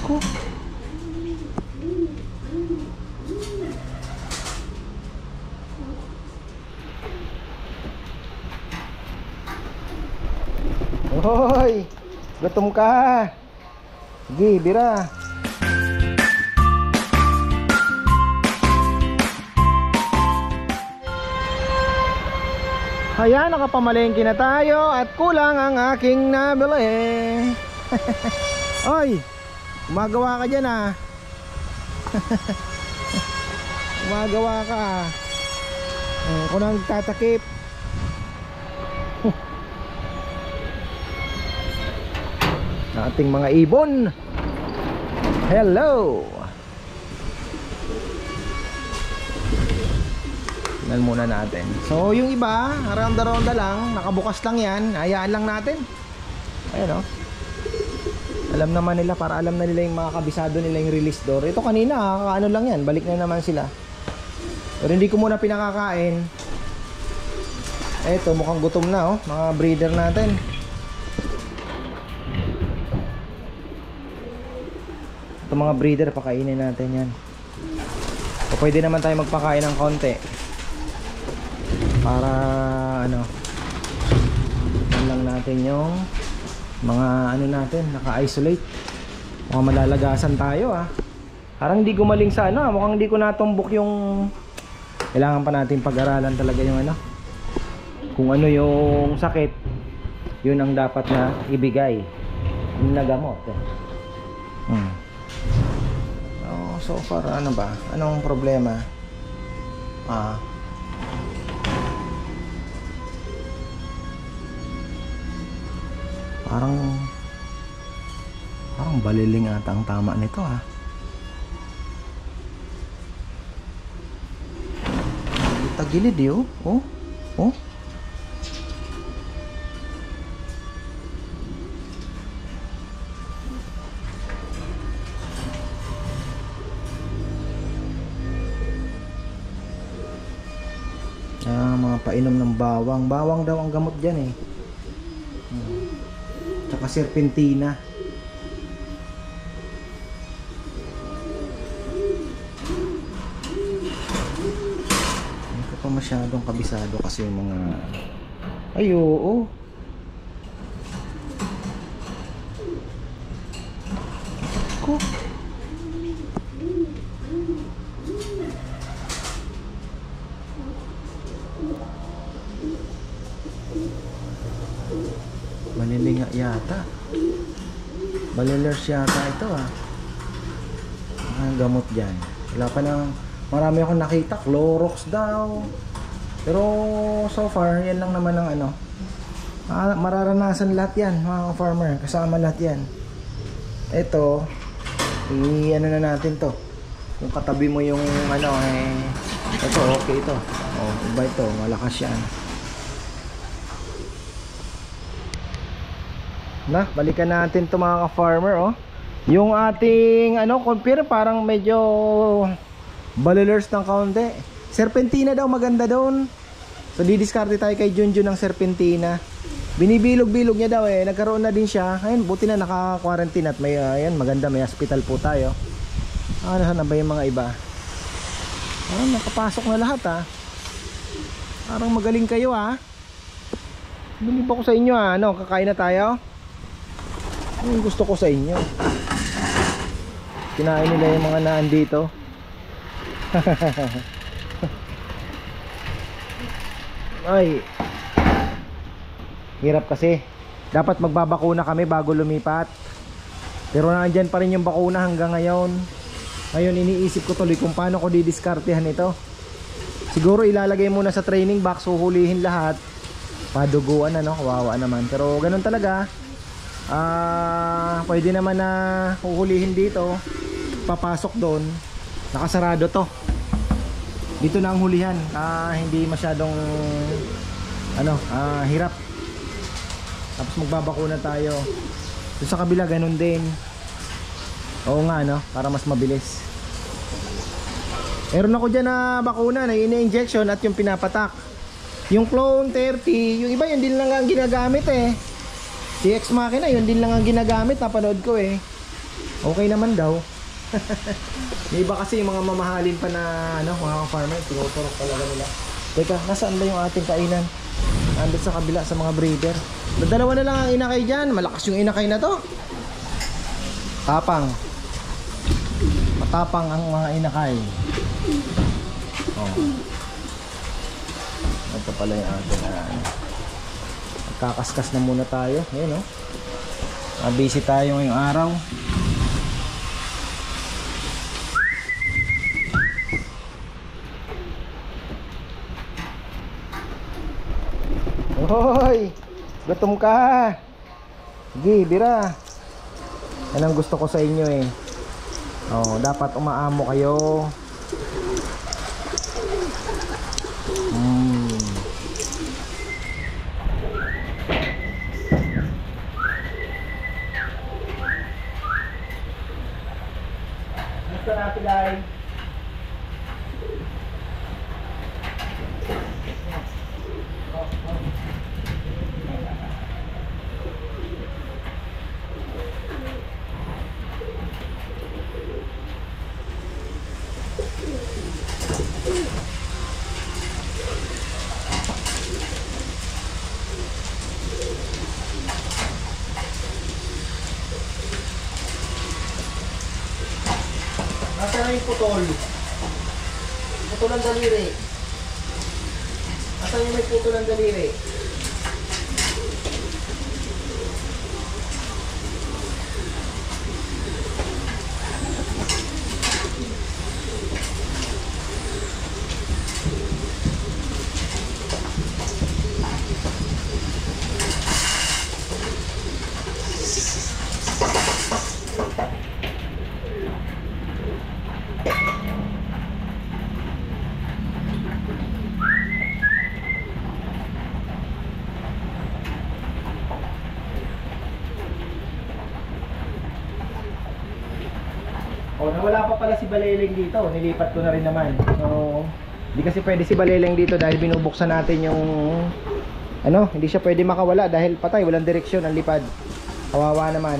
Ko. Hoy, gutom ka. Sige, bira. Ayan, nakapamalengke na tayo at kulang ang aking nabili. Oy, gumagawa ka dyan ah. Gumagawa ka ah. Ako nang tatakip. Ating mga ibon. Hello. Tingnan muna natin. So yung iba, ronda-ronda lang, nakabukas lang yan. Hayaan lang natin. Ayan o. Alam naman nila, para alam na nila yung mga kabisado nila yung release door. Ito kanina, ano lang yan, balik na naman sila. Pero hindi ko muna pinakakain. Eto, mukhang gutom na oh, mga breeder natin. Ito mga breeder, pakainin natin yan. O pwede naman tayo magpakain ng konti. Para ano, lang natin yung mga ano natin, naka-isolate. Mukhang malalagasan tayo ah. Parang hindi gumaling sa ano, mukhang hindi ko natumbok yung... Kailangan pa natin pag-aralan talaga yung ano, kung ano yung sakit, yun ang dapat na ibigay na gamot eh. So far ano ba? Anong problema? Parang baliling ata ang tama nito ah. Tagilid yun. Oh. Mga painom ng bawang. Bawang daw ang gamot dyan eh. Tsaka serpentina. Hindi ko pa masyadong kabisado kasi yung mga... Ay oo. Ko. Manilinga yata. Balilers yata ito ah. Ang gamot dyan. Wala pa nang... Marami akong nakita. Clorox daw. Pero so far yan lang naman ang ano. Mararanasan lahat yan mga farmer. Kasama lahat yan. Ito ano na natin to. Kung katabi mo yung ano ito okay ito. Oh, iba ito. Malakas yan. Na, balikan natin to mga ka-farmer oh. Yung ating ano, compare parang medyo balilers ng kaunti. Serpentina daw maganda doon. So didiskarte tayo kay Junjun ng serpentina. Binibilog-bilog niya daw eh. Nagkaroon na din siya. Ayun, buti na naka-quarantine at may ayan, maganda, may hospital po tayo. Ano ba yung mga iba? Nakapasok na lahat ah. Parang magaling kayo ah. Bilib ako sa inyo ah. Ano, kakain na tayo? Yung gusto ko sa inyo. Kinain nila yung mga naandito. Ay, hirap kasi. Dapat magbabakuna kami bago lumipat. Pero nandyan pa rin yung bakuna hanggang ngayon. Ngayon iniisip ko tuloy kung paano ko didiskartehan ito. Siguro ilalagay muna sa training box, huhulihin lahat. Paduguan ano, kawawa naman. Pero ganun talaga. Pwede naman na huhulihin dito, papasok doon, nakasarado to. Dito na ang hulihan. Hindi masyadong ano, hirap. Tapos magbabakuna tayo. Doon sa kabila ganun din. Oo nga no, para mas mabilis. Meron ako dyan na bakuna na ini-injection at yung pinapatak. Yung Clone 30, yung iba yun din lang ang ginagamit eh. Si Ex Machina yun din lang ang ginagamit, napanood ko eh. Okay naman daw. May iba kasi yung mga mamahalin pa na mga farmer, tinuturok talaga nila. Teka, nasaan ba yung ating kainan? Andun sa kabila sa mga breeder. Dalawa na lang ang inakay dyan. Malakas yung inakay na to. Tapang. Matapang ang mga inakay. Oh. Ito pala yung ating magkakaskas na muna tayo. Ayan, busy tayo ngayong araw. Hoy! Gutom ka! Sige, bira. Yan ang gusto ko sa inyo eh. Dapat umaamo kayo. Gusto natin guys. Nasaan na yung putol? Putol ng daliri. Nasaan yung may putol ng daliri? Nawala pa pala si Baleleng dito. Nilipat ko na rin naman. So, hindi kasi pwede si Baleleng dito dahil binubuksan natin yung hindi siya pwede makawala dahil patay, walang direksyon ang lipad. Kawawa naman.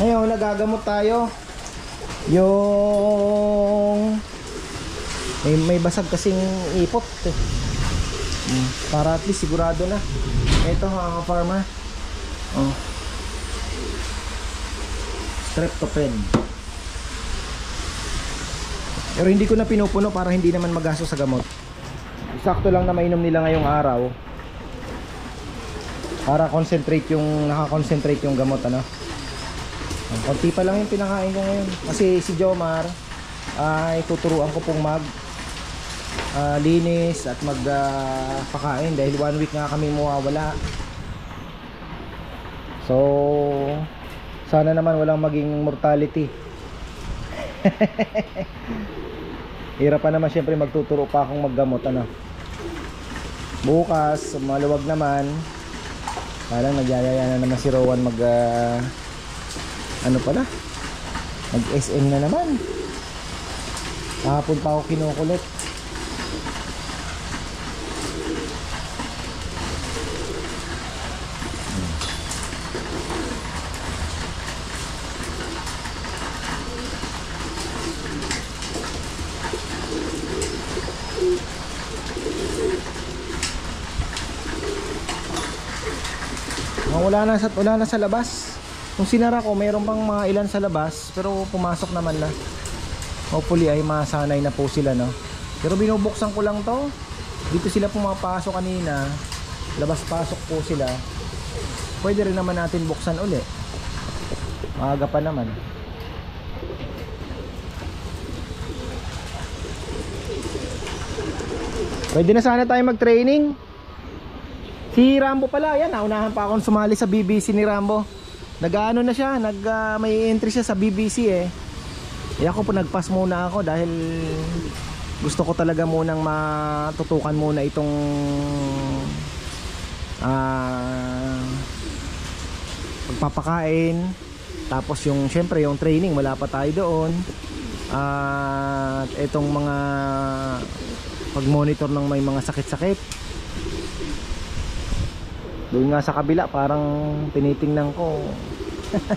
Ngayon, nagagamot tayo. Yung may basag kasing ipot. Para at least sigurado na. Ito mga farmer. Streptopen. Pero hindi ko na pinupuno para hindi naman magasto sa gamot. Sakto lang na mainom nila ngayong araw. Para naka-concentrate yung gamot konti pa lang yung pinakain ko ngayon. Kasi si Jomar ay tuturuan ko pong linis at magpakain dahil 1 week nga kami mawawala. So sana naman walang maging mortality. Hirap pa naman syempre, magtuturo pa akong maggamot bukas maluwag naman. Parang nagyayaya na naman si Rowan mag SM na naman. Kahapon pa ako kinukulit. Wala na sa labas. Kung sinara ko, mayroon pang mga ilan sa labas, pero pumasok naman na. Hopefully ay masanay na po sila Pero binubuksan ko lang to. Dito sila pumapasok kanina. Labas-pasok po sila. Pwede rin naman natin buksan uli. Maaga pa naman. Pwede na sana tayo mag-training. Si Rambo pala, yan, naunahan pa akong sumali sa BBC ni Rambo. Nag-ano na siya, may entry siya sa BBC eh. Ako po nagpass muna ako dahil gusto ko talaga munang matutukan muna itong pagpapakain. Tapos yung syempre yung training, wala pa tayo doon. At itong mga pag-monitor ng may mga sakit-sakit. Doon nga sa kabila parang tinitingnan ko.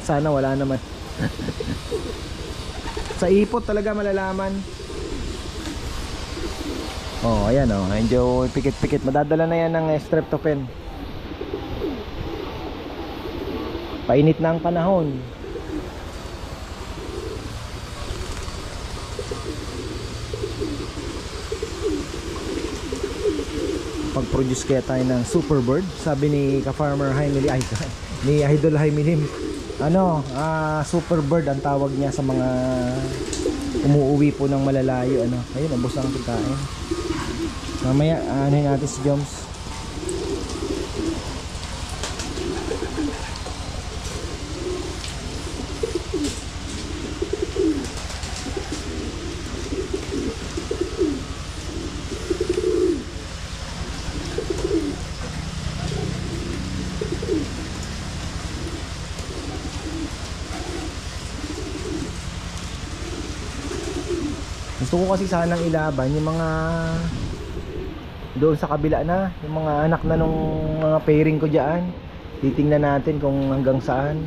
Sana wala naman. Sa ipot talaga malalaman. Oh, ayan oh, medyo pikit-pikit. Madadala na yan ng streptopen. Painit na ang panahon. Pag-produce kaya tayo ng super bird, sabi ni ka-farmer Jaime Lim, ni Idol Jaime Lim. Ano, super bird ang tawag niya sa mga umuuwi po ng malalayo. Ano, ayun, ubos ang pagkain. Mamaya anuhin natin si Joms. Gusto ko kasi sanang ilaban yung mga doon sa kabila na, yung mga anak na nung mga pairing ko dyan. Titingnan natin kung hanggang saan.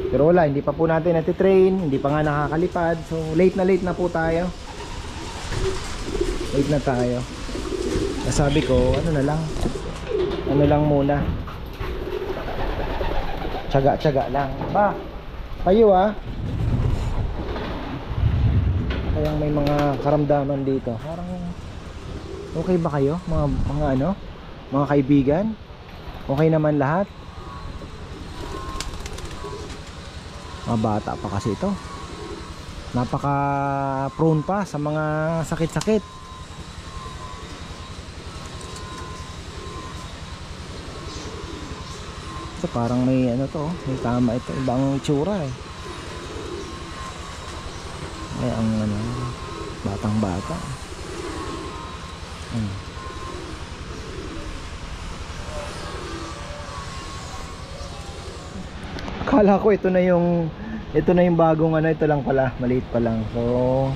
Pero wala, hindi pa po natin natitrain, hindi pa nga nakakalipad. So late na po tayo. Late na tayo. Nasabi ko, ano lang muna, tiyaga lang. Ba, kayo kayang may mga karamdaman dito. Parang okay ba kayo? Mga kaibigan? Okay naman lahat? Mga bata pa kasi ito. Napaka prone pa sa mga sakit-sakit. So parang may may tama ito, ibang itsura eh. Ay, ang batang bata. Akala ko ito na yung bagong ito lang pala, maliit pa lang. So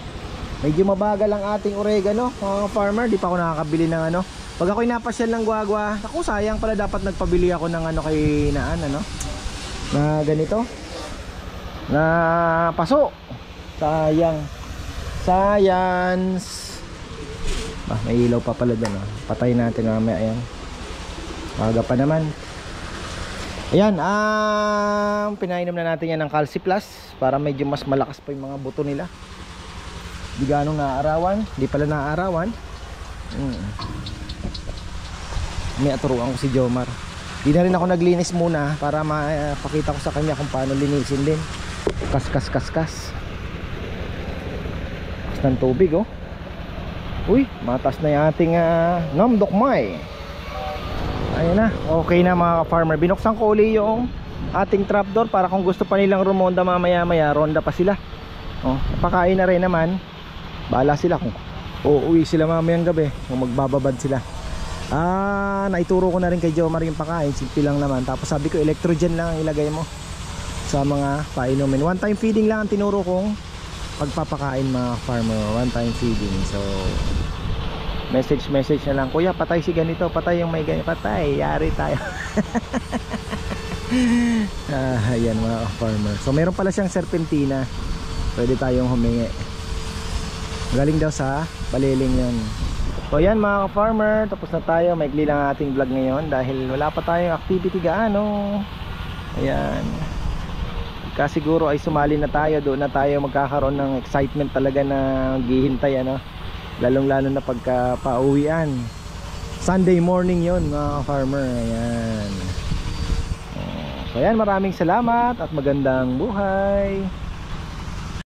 medyo mabagal ang ating oregano, mga farmer. Di pa ako nakakabili ng pag ako'y napasyal ng Guagua, ako sayang pala, dapat nagpabili ako ng kay Naan na ganito na paso. Sayang. May ilaw pa pala doon. Patayin natin mamaya. Ayan. Maga pa naman. Ayan. Pinainom na natin yan ng Calci Plus para medyo mas malakas pa yung mga buto nila. Di ganong naaarawan. Di pala naaarawan. May aturuan ko si Jomar. Di na rin ako naglinis muna para mapakita ko sa kanya kung paano linisin din. Kas ng tubig Uy, matas na yung ating ngamdokmay. Ayun na, okay na mga farmer. Binuksan ko uli yung ating trapdoor para kung gusto pa nilang rumonda mamaya ronda pa sila. Pakain na rin naman. Bahala sila kung uuwi sila mamayang gabi, kung magbababad sila. Naituro ko na rin kay Jomar yung pakain. Simple lang naman. Tapos sabi ko electrogen lang ang ilagay mo sa mga painumin. One time feeding lang ang tinuro kong pagpapakain mga farmer. One time feeding. So message na lang, kuya patay si ganito, patay yung may ganito, patay, yari tayo. Ayan mga farmer. So meron pala siyang serpentina, pwede tayong humingi. Galing daw sa Baliling yun. So yan mga farmer, tapos na tayo. Maikli lang ating vlog ngayon dahil wala pa tayong activity gaano. Ayan, kasiguro ay sumali na tayo, doon na tayo magkakaroon ng excitement talaga na maghihintay lalong lalo na pagka pauwian. Sunday morning yon mga farmer. Ayan. So ayan, maraming salamat at magandang buhay.